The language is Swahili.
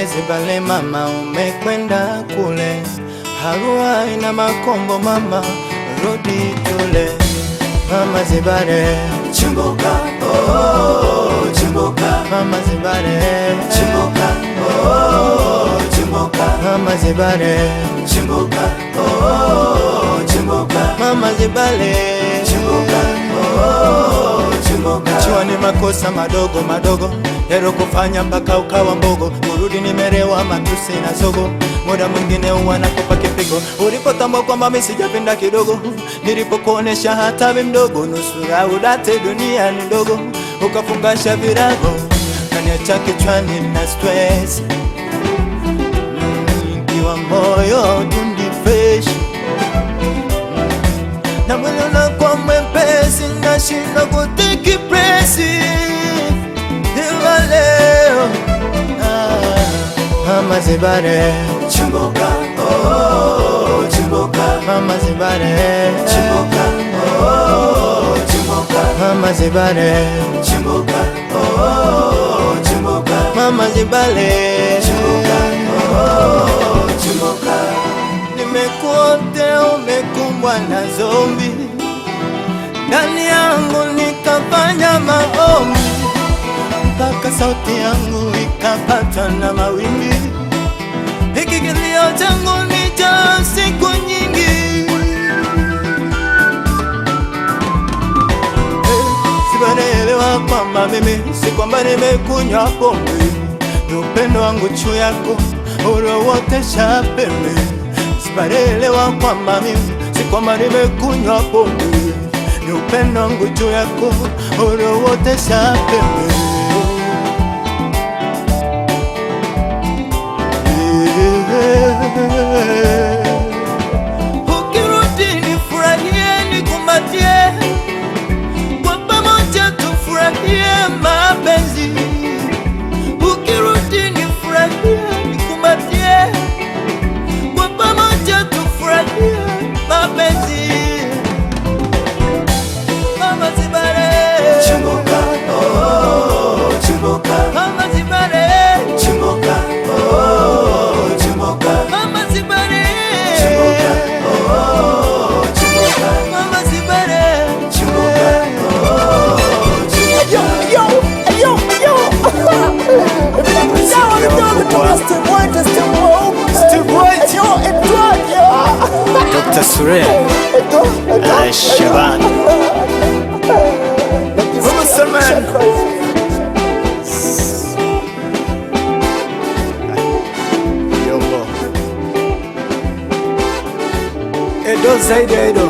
Zibale mama, umekwenda kule Harua ina makombo mama, rudi tule. Mama Zibale chimboka, oh chimboka. Mama Zibale chimboka, oh chimboka. Mama Zibale chimboka, oh chimboka. Mama Zibale chimboka, oh chimboka. Chua ni makosa madogo madogo Hero kufanya mpaka ukawa mbogo. Kurudi nimerewa matusi na zogo. Muda mwingine huwa nakupa kipigo. Ulipotambua kwamba mimi sijapenda kidogo. Nilipokuonesha hata mimi mdogo. Nusura udate dunia ni ndogo. Ukafungasha virago. Kaniacha kichwani na stress. Nikiwa moyo dundi fresh. Na mwili unakuwa mwepesi. Nashindwa kutiki presi. Mama Zibale chimboka, oh chimboka. Mama Zibale chimboka, oh chimboka. Mama Zibale chimboka, oh chimboka. Mama Zibale chimboka, oh chimboka. Nimekuotea umekumbwa na zombi. Ndani yangu nikafanya maombi. Mpaka sauti yangu ikapata na mawimbi. Hiki kilio changu ni cha siku nyingi. Sibaelewa kwamba mimi si kwamba nimekunywa pombe. Ni upendo wangu juu yako uliouotesha pembe. Sibaelewa kwamba mimi si kwamba nimekunywa pombe. Ni upendo wangu juu yako uliouotesha pembe. Ukirudi nifurahie nikumbatie. Kwa pamoja tufurahie mapenzi. Ukirudi nifurahie nikumbatie. Kwa pamoja tufurahie mapenzi. Mama Zibale chimboka, oh chimboka. Mama Zibale chimboka, oh chimboka. Mama Zibale chimboka, oh chimboka. Mama Zibale chimboka, oh Dr. Surya Shaban Salman Yombo Edo Zaidi Edo